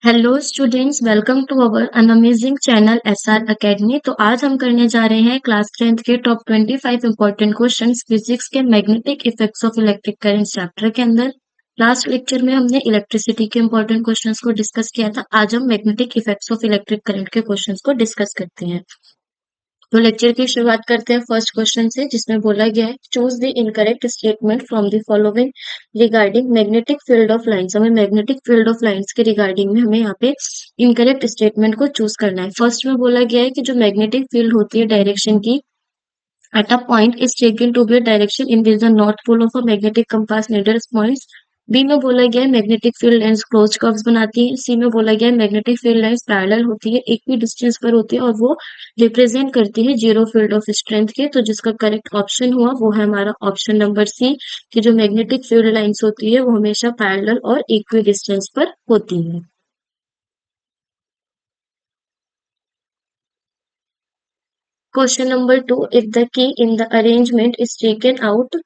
Hello students, welcome to our an amazing channel S R academy. तो आज हम करने जा रहे हैं क्लास 10th के टॉप 25 इंपॉर्टेंट क्वेश्चंस फिजिक्स के magnetic effects of electric current chapter के अंदर। लास्ट लेक्चर में हमने इलेक्ट्रिसिटी के इंपॉर्टेंट क्वेश्चंस को डिस्कस किया था। आज हम magnetic effects of electric current के क्वेश्चंस को डिस्कस करते हैं। तो लेक्चर की शुरुआत करते हैं फर्स्ट क्वेश्चन से, जिसमें बोला गया है choose the incorrect statement from the following regarding magnetic field of lines. हमें मैग्नेटिक फील्ड ऑफ लाइंस के रिगार्डिंग में हमें यहाँ पे इनकरेक्ट स्टेटमेंट को चूज करना है। फर्स्ट में बोला गया है कि जो मैग्नेटिक फील्ड होती है डायरेक्शन की at a point is taken to be a direction in which the north pole of a magnetic compass needle points। B में बोला गया है magnetic field lines close curves बनाती है। सी में बोला गया है मैग्नेटिक फील्ड लाइंस पैरेलल होती है, एक ही डिस्टेंस पर होती है और वो रिप्रेजेंट करती है जीरो फील्ड ऑफ स्ट्रेंथ के। तो जिसका करेक्ट ऑप्शन हुआ वो है हमारा ऑप्शन नंबर सी, कि जो मैग्नेटिक फील्ड लाइंस होती है वो हमेशा पैरेलल और इक्वी डिस्टेंस पर होती है। Question number 2, if the key in the arrangement is taken out.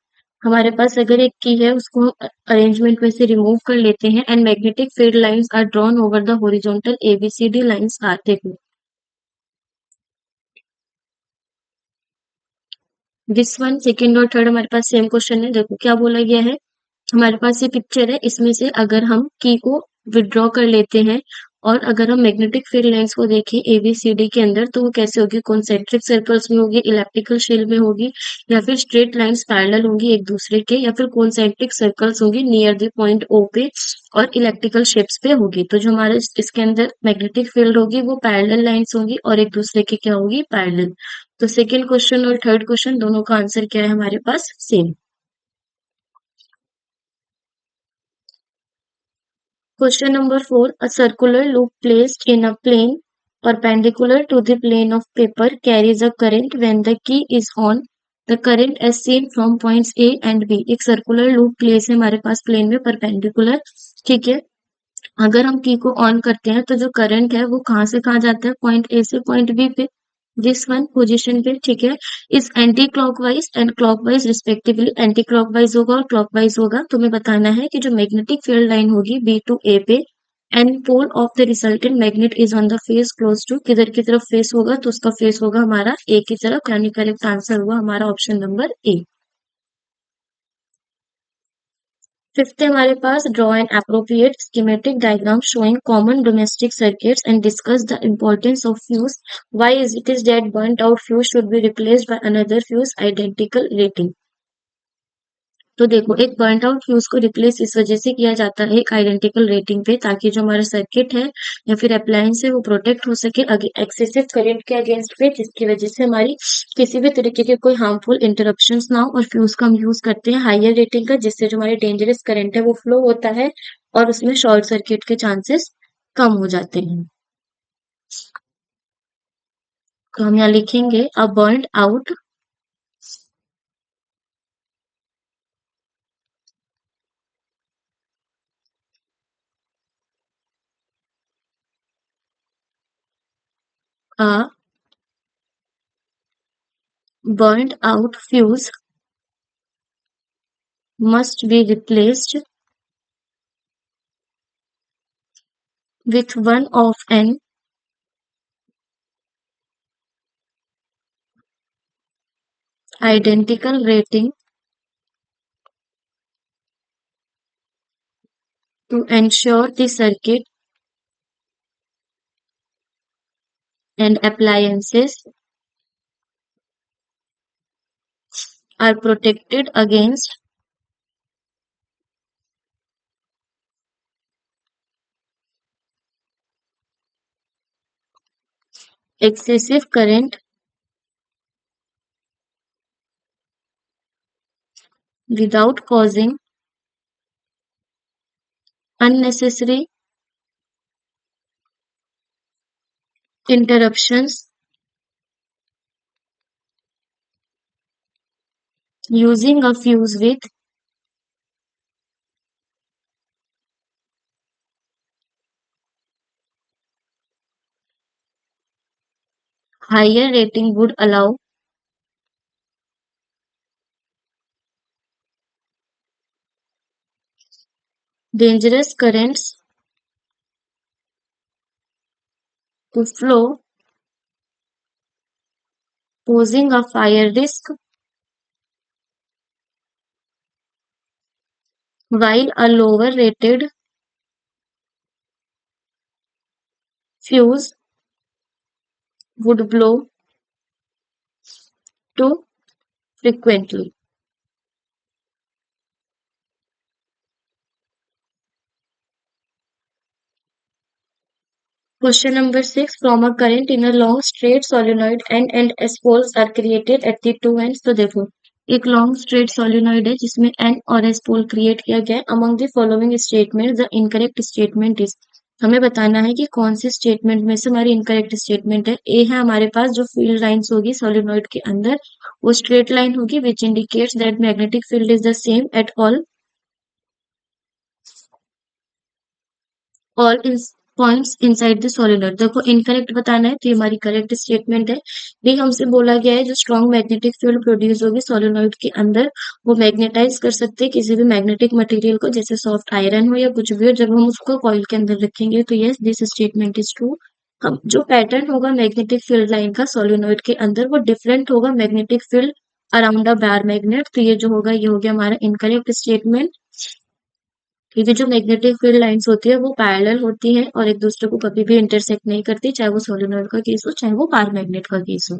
हमारे पास अगर एक की है उसको हम अरेंजमेंट में से रिमूव कर लेते हैं and magnetic field lines are drawn over the horizontal A B C D lines are. देखो दिस वन सेकंड और थर्ड हमारे पास सेम क्वेश्चन है। देखो क्या बोला गया है, हमारे पास ये पिक्चर है, इसमें से अगर हम की को विड्रॉ कर लेते हैं और अगर हम मैग्नेटिक फील्ड लाइंस को देखें एबीसीडी के अंदर तो वो कैसे होगी, कॉन्सेंट्रिक सर्कल्स में होगी, इलेप्टिकल शेल में होगी, या फिर स्ट्रेट लाइंस पैरेलल होंगी एक दूसरे के, या फिर कॉन्सेंट्रिक सर्कल्स होंगी नियर द पॉइंट ओ पे और इलेप्टिकल शेप्स पे होगी। तो जो हमारे इसके अंदर मैग्नेटिक फील्ड होगी वो पैरेलल लाइंस होंगी और एक दूसरे के क्या होगी, पैरेलल। तो सेकेंड क्वेश्चन और थर्ड क्वेश्चन दोनों का आंसर क्या है हमारे पास, same. Question number 4. A circular loop placed in a plane perpendicular to the plane of paper carries a current when the key is on. The current is seen from points A and B. एक circular loop place है हमारे पास plane में perpendicular, ठीक है। अगर हम की को ऑन करते हैं तो जो करंट है वो कहाँ से कहाँ जाता है, पॉइंट ए से पॉइंट बी पे, दिस वन पोजीशन पे, ठीक है। इस anti clockwise and clockwise respectively, anti clockwise होगा और क्लॉकवाइज होगा। तुम्हें बताना है कि जो मैग्नेटिक फील्ड लाइन होगी बी टू ए पे and pole of the resultant magnet is on the face close to, किधर की तरफ फेस होगा, तो उसका फेस होगा हमारा ए की तरफ, यानी करेक्ट आंसर हुआ हमारा ऑप्शन नंबर ए। फिफ्थ है हमारे पास draw an appropriate schematic diagram showing common domestic circuits and discuss the importance of fuse. Why is it is that burnt out fuse should be replaced by another fuse identical rating. तो देखो एक burnt out fuse को replace इस वजह से किया जाता है एक आइडेंटिकल रेटिंग पे, ताकि जो हमारा सर्किट है या फिर अप्लायंस है वो प्रोटेक्ट हो सके एक्सेसिव करंट के अगेंस्ट पे, जिसकी वजह से हमारी किसी भी तरीके के कोई हार्मफुल इंटरप्शंस ना हो। और फ्यूज का हम यूज करते हैं हायर रेटिंग का, जिससे जो हमारे डेंजरस करंट है वो फ्लो होता है और उसमें शॉर्ट सर्किट के चांसेस कम हो जाते हैं। तो हम यहाँ लिखेंगे a burned out a burned out fuse must be replaced with one of an identical rating to ensure the circuit and appliances are protected against excessive current without causing unnecessary interruptions. Using a fuse with higher rating would allow dangerous currents to flow, posing a fire risk, while a lower rated fuse would blow too frequently. Question number 6. From a current in a long straight solenoid N and S poles are created at the two ends. तो देखो एक long straight solenoid है जिसमें N और S पोल create किया गया है. Among the following statement the incorrect statement is. हमें बताना है कि कौन से स्टेटमेंट में से हमारी इनकरेक्ट स्टेटमेंट है. ए है हमारे पास जो फील्ड लाइंस होगी सोलिनॉइड के अंदर वो स्ट्रेट लाइन होगी which indicates that magnetic field is the same at all points inside the solenoid. देखो इनकरेक्ट बताना है तो ये हमारी करेक्ट स्टेटमेंट है. भी हमसे बोला गया है जो स्ट्रॉन्ग मैग्नेटिक फील्ड प्रोड्यूस होगी सोलिनॉइड के अंदर वो मैग्नेटाइज कर सकते हैं किसी भी मैग्नेटिक मटेरियल को जैसे सॉफ्ट आयरन हो या कुछ भी हो. जब हम उसको कॉइल के अंदर रखेंगे तो yes this statement is true. हम जो पैटर्न होगा मैग्नेटिक फील्ड लाइन का सोलिनॉइड के अंदर वो डिफरेंट होगा मैग्नेटिक फील्ड अराउंड अ बार मैग्नेट. तो ये जो होगा ये हो गया हमारा इनकरेक्ट स्टेटमेंट. क्योंकि जो मैग्नेटिक फील्ड लाइंस होती है वो पैरेलल होती है और एक दूसरे को कभी भी इंटरसेक्ट नहीं करती चाहे वो सोलेनोइड का केस हो चाहे वो पार मैग्नेट का केस हो.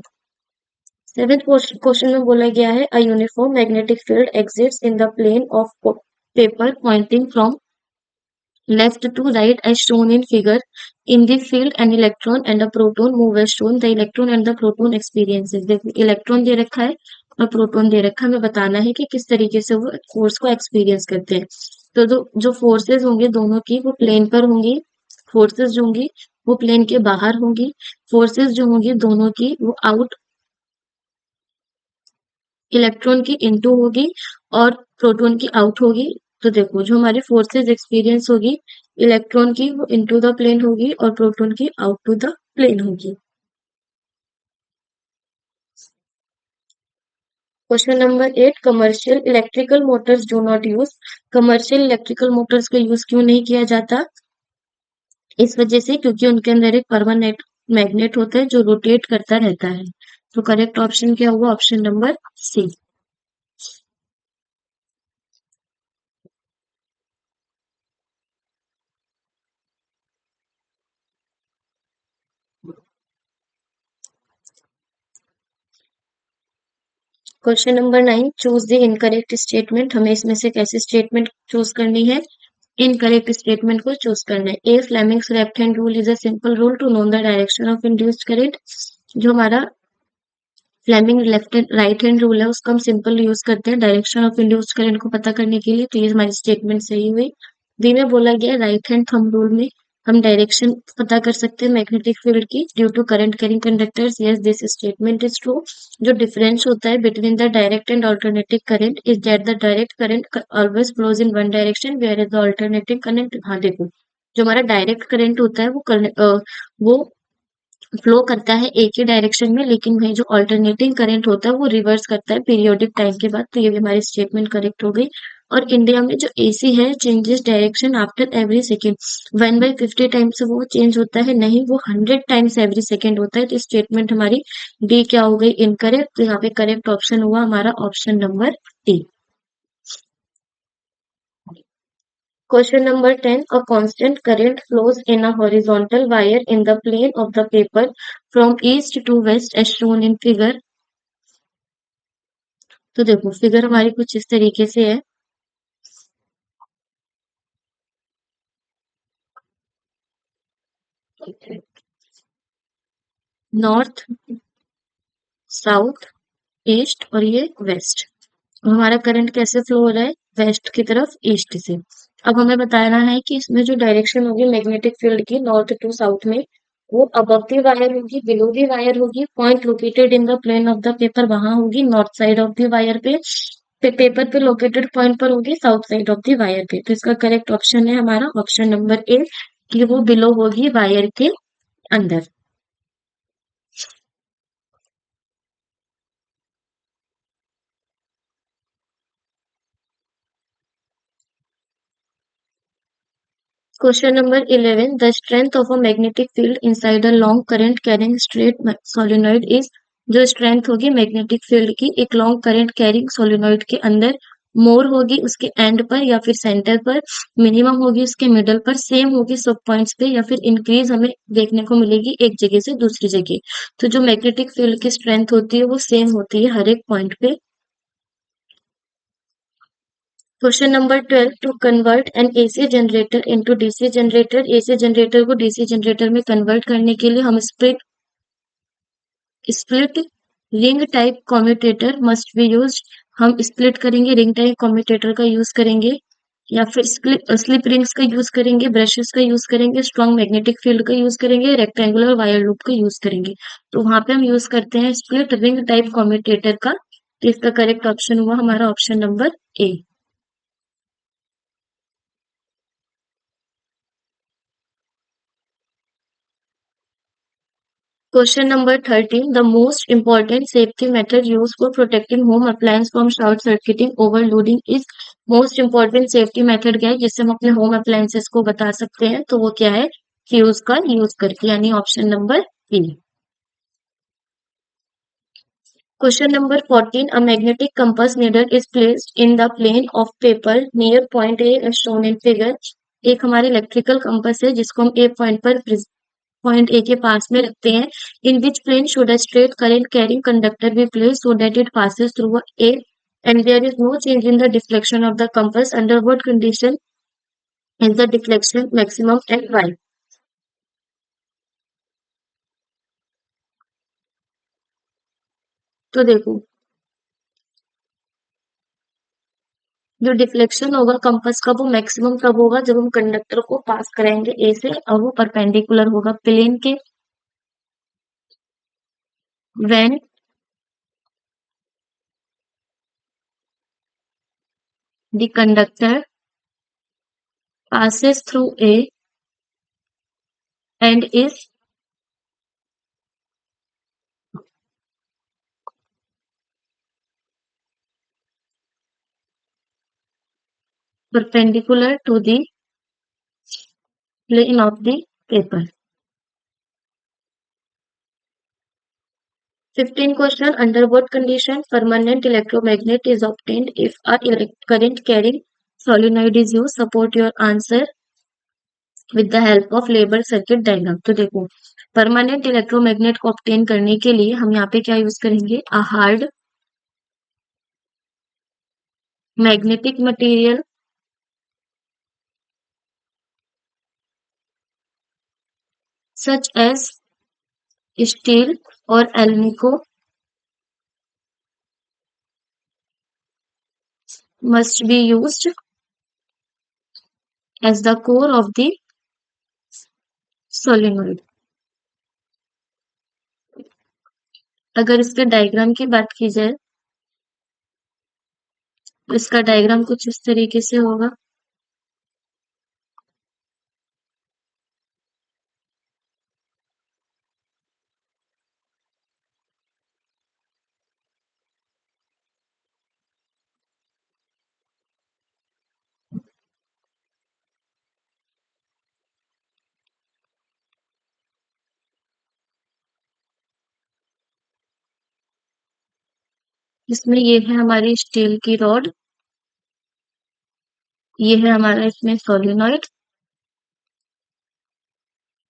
सेवेंथ क्वेश्चन में बोला गया है a uniform magnetic field exists in the plane of paper pointing from left to right as shown in figure. In the field an electron and a proton move as shown. The electron and the proton experiences. देखो electron दे रखा है और proton दे रखा है. हमें बताना है कि किस तरीके से वो फोर्स को एक्सपीरियंस करते हैं. तो जो फोर्सेस होंगे दोनों की वो प्लेन पर होंगी. फोर्सेस जो होंगी वो प्लेन के बाहर होंगी. फोर्सेस जो होंगी दोनों की वो आउट इलेक्ट्रॉन की इनटू होगी और प्रोटॉन की आउट होगी. तो देखो जो हमारी फोर्सेस एक्सपीरियंस होगी इलेक्ट्रॉन की वो इनटू द प्लेन होगी और प्रोटॉन की आउट टू द प्लेन होगी. Question number 8. Commercial electrical Motors do not use. Commercial electrical Motors का यूज क्यों नहीं किया जाता. इस वजह से क्योंकि उनके अंदर एक परमानेंट मैग्नेट होता है जो रोटेट करता रहता है. तो करेक्ट ऑप्शन क्या हुआ option number C. Question number 9. Choose the incorrect statement. हमें इसमें से कैसी स्टेटमेंट चूज करनी है. इनकरेक्ट स्टेटमेंट को चूज करना है. A Fleming's left hand rule is a simple rule to know the direction of induced current. जो हमारा Fleming left and right hand rule है उसका हम सिंपल यूज करते हैं डायरेक्शन ऑफ इंड्यूस्ड करंट को पता करने के लिए. तो ये हमारी स्टेटमेंट सही हुई. बी में बोला गया राइट हैंड थंब रूल में हम डायरेक्शन पता कर सकते हैं मैग्नेटिक फील्ड की due to current carrying conductors. Yes this statement is true. जो डिफरेंस होता है between the direct and alternative current is that the direct current always flows in one direction where is the alternative current. हाँ देखो जो हमारा direct current होता है वो फ्लो करता है एक ही डायरेक्शन में लेकिन वही जो अल्टरनेटिंग करंट होता है वो रिवर्स करता है पीरियोडिक टाइम के बाद. तो ये भी हमारी स्टेटमेंट करेक्ट हो गई. और इंडिया में जो एसी है changes direction after every second. 1/50 times वो चेंज होता है नहीं वो 100 टाइम्स एवरी सेकेंड होता है. तो स्टेटमेंट हमारी डी क्या हो गई इनकरेक्ट. तो यहाँ पे करेक्ट ऑप्शन हुआ हमारा option number D. Question number 10. A constant current flows in a horizontal wire in the plane of the paper from east to west as shown in figure. तो देखो फिगर हमारी कुछ इस तरीके से है. नॉर्थ साउथ ईस्ट और ये वेस्ट. हमारा करंट कैसे फ्लो हो रहा है वेस्ट की तरफ ईस्ट से. अब हमें बताना है कि इसमें जो डायरेक्शन होगी मैग्नेटिक फील्ड की नॉर्थ टू साउथ में वो अबव दी वायर होगी बिलो दी वायर होगी. Point located in the plane of the paper वहां होगी north side of the wire पे पेपर पे लोकेटेड पॉइंट पर होगी south side of the wire पे. तो इसका करेक्ट ऑप्शन है हमारा ऑप्शन नंबर ए कि वो बिलो होगी वायर के अंदर. Question number 11, the strength of a magnetic field inside a long current carrying straight solenoid is. जो स्ट्रेंथ होगी मैग्नेटिक फील्ड की एक लॉन्ग करंट कैरिंग सोलेनोइड के अंदर, मोर होगी उसके एंड पर या फिर सेंटर पर, मिनिमम होगी उसके मिडल पर, सेम होगी सब पॉइंट्स पे, या फिर इंक्रीज हमें देखने को मिलेगी एक जगह से दूसरी जगह। तो जो मैग्नेटिक फील्ड की स्ट्रेंथ होती है वो सेम होती है हर एक पॉइंट पे। Question number 12, to convert an AC generator into DC generator. AC generator को डीसी जनरेटर में कन्वर्ट करने के लिए हम split ring type commutator must be used. हम स्प्लिट करेंगे, रिंग टाइप कम्यूटेटर का यूज करेंगे, या फिर स्लिप रिंग्स का यूज करेंगे, ब्रशेस का यूज करेंगे, स्ट्रॉन्ग मैग्नेटिक फील्ड का यूज करेंगे, रेक्टेंगुलर वायर लूप का यूज करेंगे। तो वहां पे हम यूज करते हैं स्प्लिट रिंग टाइप कम्यूटेटर का। तो इसका करेक्ट ऑप्शन हुआ हमारा option number A. Question number 13. The most important safety method used for protecting home appliance from short circuiting overloading is। most important safety method क्या है जिससे हम अपने home appliances को बता सकते हैं, तो वो क्या है, फ्यूज का यूज करके, यानी option number B. Question number 14. A magnetic compass needle is placed in the plane of paper near point A as shown in figure। एक हमारे इलेक्ट्रिकल कंपस है जिसको हम ए पॉइंट पर पॉइंट ए के पास में रखते हैं। In which plane should a straight current carrying conductor be place so that it passes through A and there is no change in the deflection of the compass। under what condition is the deflection maximum and why। तो देखो, जो deflection होगा compass का वो maximum तब होगा जब हम कंडक्टर को पास कराएंगे ए से और वो परपेंडिकुलर होगा प्लेन के। When the conductor passes through A and is perpendicular to the plane of the paper। 15 question, under what condition permanent electromagnet is obtained if a current carrying solenoid is used। support your answer with the help of labeled circuit diagram। तो देखो, permanent electromagnet को obtain करने के लिए हम यहाँ पे क्या यूज करेंगे, a hard magnetic material such as steel or alnico must be used as the core of the solenoid। अगर इसके डायग्राम की बात की जाए तो इसका डायग्राम कुछ इस तरीके से होगा। इसमें ये है हमारी स्टील की रॉड, ये है हमारा इसमें solenoid,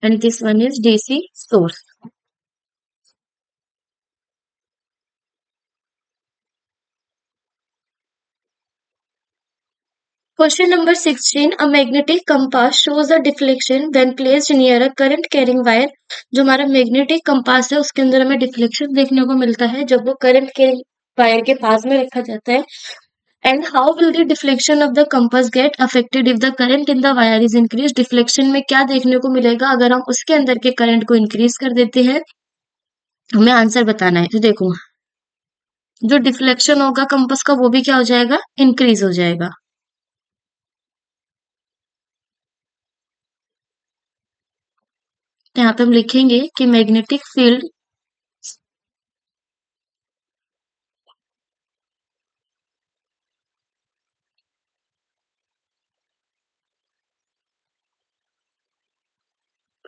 and this one is DC source. Question number 16. A magnetic compass shows a deflection when placed near a current carrying wire। जो हमारा मैग्नेटिक कंपास है उसके अंदर हमें डिफ्लेक्शन देखने को मिलता है जब वो करंट के वायर के पास में रखा जाता है। And how will the deflection of the compass get affected if the current in the wire is increase. Deflection में क्या देखने को मिलेगा अगर हम उसके अंदर के करंट को इंक्रीज कर देते हैं। हमें आंसर बताना है। तो देखो, जो डिफ्लेक्शन होगा कंपास का वो भी क्या हो जाएगा, इंक्रीज हो जाएगा। तो यहाँ पे हम लिखेंगे कि magnetic field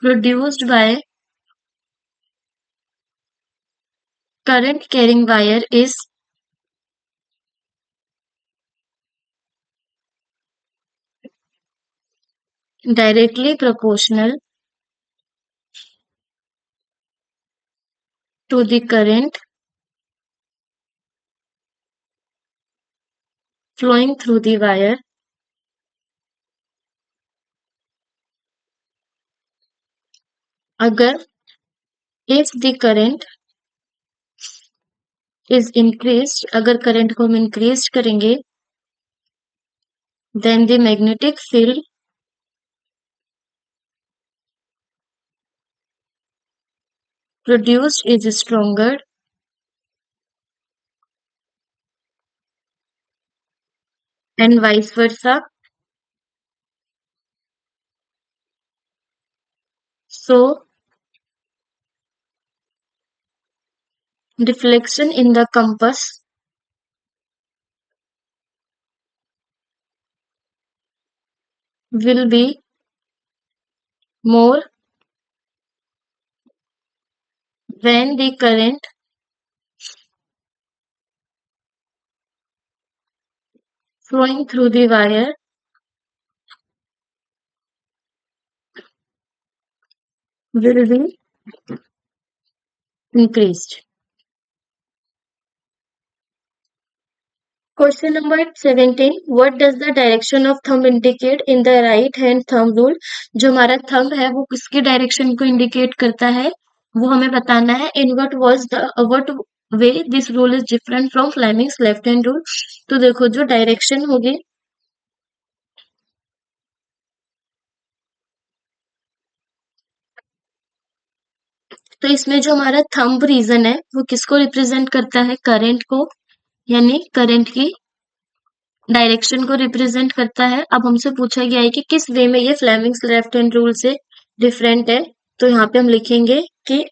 produced by current carrying wire is directly proportional to the current flowing through the wire अगर if the current is increased अगर करंट को हम इंक्रीज करेंगे then the magnetic field produced is stronger and vice versa. So deflection in the compass will be more when the current flowing through the wire will be increased. Question number 17. What does the direction of thumb indicate in the right hand thumb rule? जो हमारा thumb है वो किसकी direction को indicate करता है वो हमें बताना है. In what way this rule is different from Fleming's left hand rule? तो देखो जो डायरेक्शन होगी तो इसमें जो हमारा थंब रीजन है वो किसको रिप्रेजेंट करता है? करंट को, यानी करंट की डायरेक्शन को रिप्रेजेंट करता है. अब हमसे पूछा गया है कि किस वे में ये फ्लेमिंग्स लेफ्ट हैंड रूल से डिफरेंट है. तो यहाँ पे हम लिखेंगे कि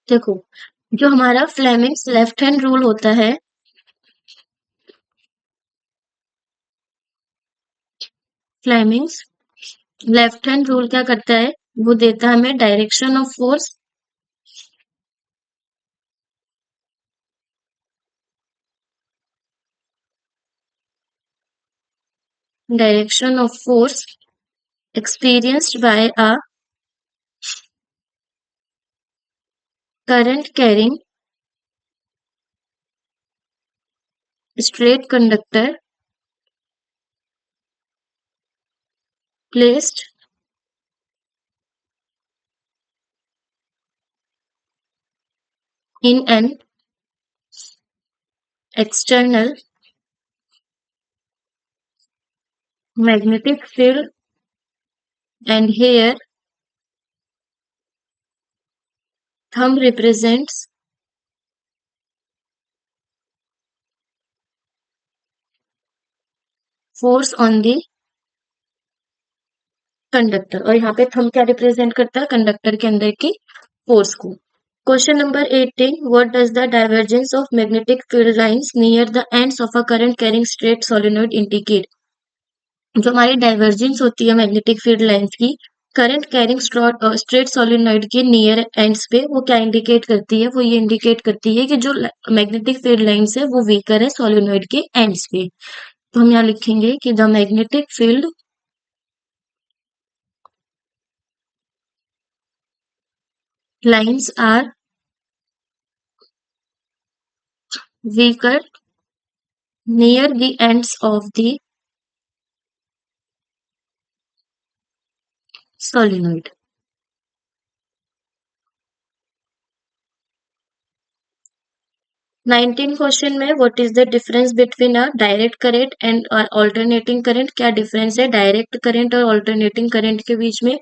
देखो जो हमारा फ्लेमिंग्स लेफ्ट हैंड रूल होता है, फ्लेमिंग्स लेफ्ट हैंड रूल क्या करता है? वो देता है हमें direction of force experienced by a current carrying straight conductor placed in an external magnetic field, and here thumb represents force on the conductor. और यहाँ पे थंब क्या रिप्रेजेंट करता है? कंडक्टर के अंदर की फोर्स को. Question number 18. What does the divergence of magnetic field lines near the ends of a current carrying straight solenoid indicate? जो हमारी डाइवर्जेंस होती है मैग्नेटिक फील्ड लाइंस की करंट कैरिंग स्ट्रेट सोलेनोइड के नियर एंड्स पे, वो क्या इंडिकेट करती है? वो ये इंडिकेट करती है कि जो मैग्नेटिक फील्ड लाइंस है वो वीकर है सोलेनोइड के एंड्स पे. तो हम यहाँ लिखेंगे कि the magnetic field lines are weaker near the ends of the solenoid. Nineteen question में what is the difference between a direct current and alternating current? क्या डिफरेंस है डायरेक्ट करंट और ऑल्टरनेटिंग करंट के बीच में?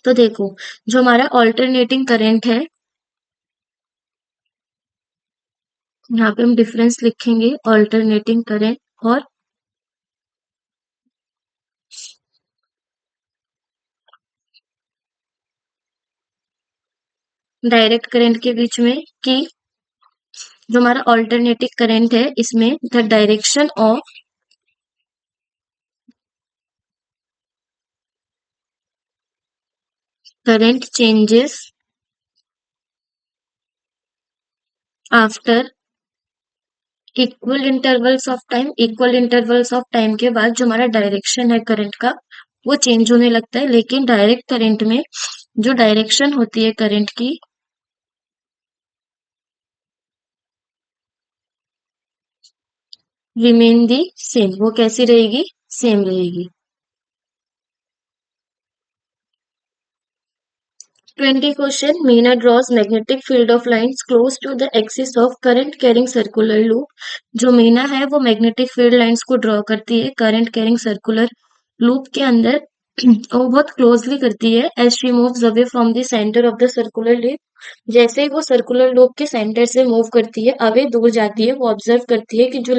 तो देखो जो हमारा ऑल्टरनेटिंग करंट है, यहाँ पे हम डिफरेंस लिखेंगे ऑल्टरनेटिंग करंट और डायरेक्ट करंट के बीच में कि जो हमारा ऑल्टरनेटिंग करंट है इसमें the direction of current changes after equal intervals of time के बाद जो हमारा डायरेक्शन है करंट का वो चेंज होने लगता है, लेकिन डायरेक्ट करंट में जो डायरेक्शन होती है करंट की रिमेन दी सेम। वो कैसी रहेगी? सेम रहेगी। 20 question. Meena draws magnetic field of lines close to the axis of current carrying circular loop. जो मीना है वो मैग्नेटिक फील्ड लाइंस को ड्रॉ करती है करंट कैरिंग सर्कुलर लूप के अंदर। वो बहुत क्लोजली करती है as she moves away from the centre of the circular loop. जैसे ही वो सर्कुलर लूप के सेंटर से मूव करती है, अवे दूर जाती है, वो ऑब्जर्व करती है कि जो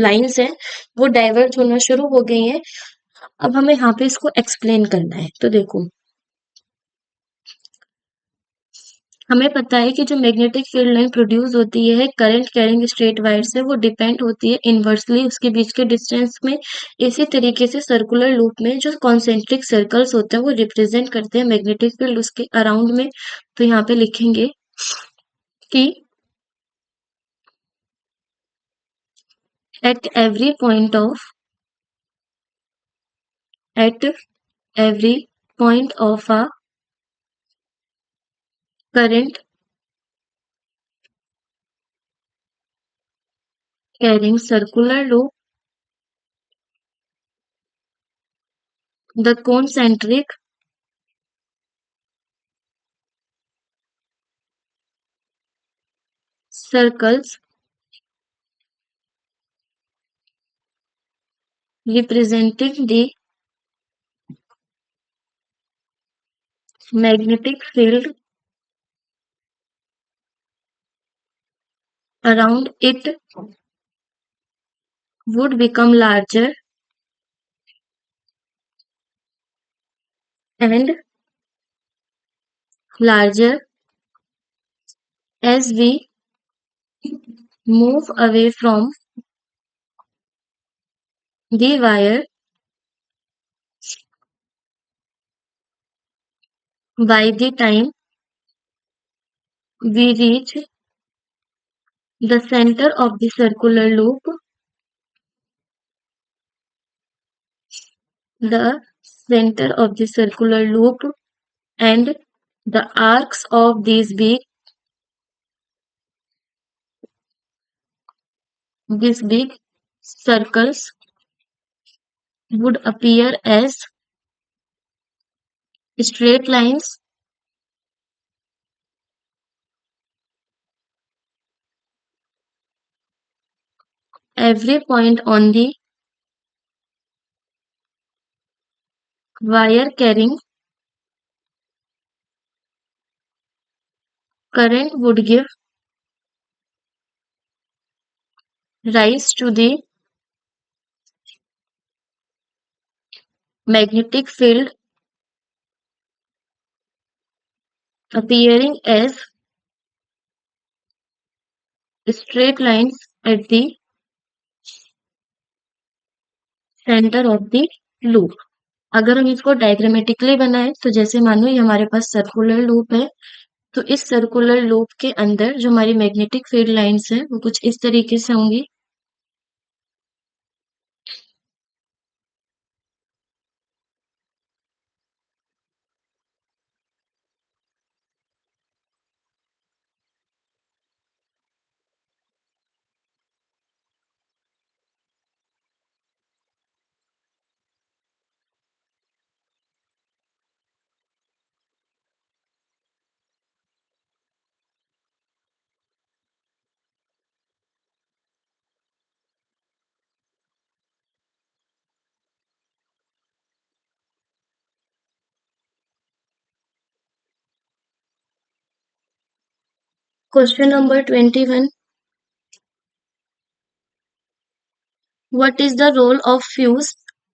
लाइंस हैं वो डाइवर्ट होना शुरू हो गई हैं। अब हमें यहाँ पे इसको एक्सप्लेन करना है। तो देखो, हमें पता है कि जो मैग्नेटिक फील्ड लाइन प्रोड्यूस होती है करंट कैरिंग स्ट्रेट वायर से, वो डिपेंड होती है इनवर्सली उसके बीच के डिस्टेंस में। इसी तरीके से सर्कुलर लूप में जो कॉन्सेंट्रिक सर्कल्स होते हैं वो रिप्रेजेंट करते हैं मैग्नेटिक फील्ड उसके अराउंड में। तो यहाँ पे लिखेंगे कि at every point of at every point of a current carrying circular loop, the concentric circles representing the magnetic field around it would become larger and larger as we move away from the wire by the time we reach the center of the circular loop. The center of the circular loop and the arcs of these big circles would appear as straight lines. Every point on the wire carrying current would give rise to the magnetic field appearing as straight lines at the center of the loop. अगर हम इसको diagrammatically बनाएं तो जैसे मानो ये हमारे पास circular loop है, तो इस सर्कुलर लूप के अंदर जो हमारी मैग्नेटिक फील्ड लाइंस है वो कुछ इस तरीके से होंगी। Question number 21। What is the role of fuse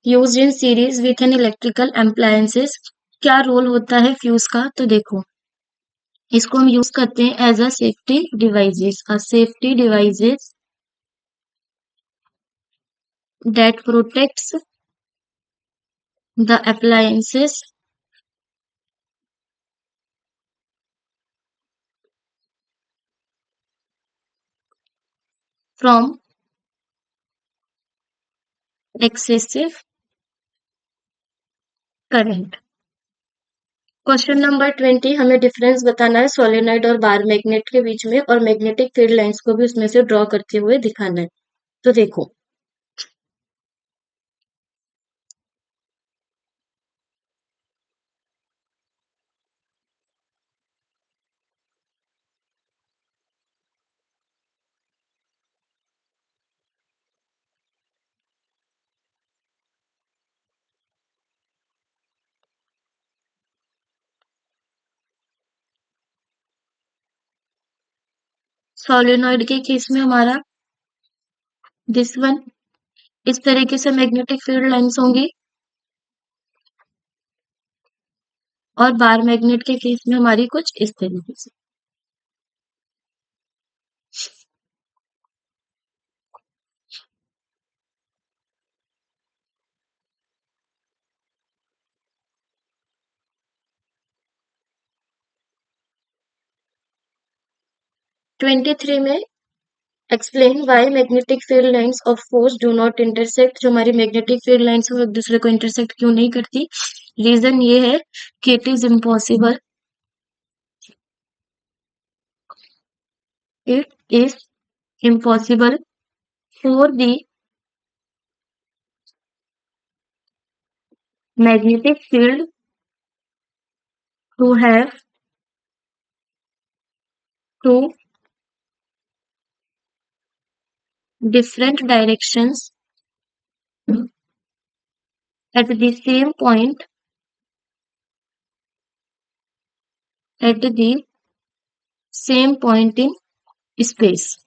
used in series with an electrical appliances? क्या रोल होता है फ्यूज का? तो देखो, इसको हम यूज करते हैं as a safety devices, safety devices that protects the appliances from excessive current। Question number 20, हमें डिफरेंस बताना है सोलेनॉइड और बार मैग्नेट के बीच में, और मैग्नेटिक फील्ड लाइंस को भी उसमें से ड्रॉ करते हुए दिखाना है। तो देखो, सोलेनॉइड के केस में हमारा दिस वन इस तरीके से मैग्नेटिक फील्ड लाइंस होंगी, और बार मैग्नेट के केस में हमारी कुछ इस तरीके से। ट्वेंटी थ्री में explain why magnetic field lines of force do not intersect, जो हमारी मैग्नेटिक फील्ड लाइंस वो एक दूसरे को इंटरसेक्ट क्यों नहीं करती। रीजन ये है कि it is impossible, it is impossible for the magnetic field to have two different directions at the same point at the same point in space।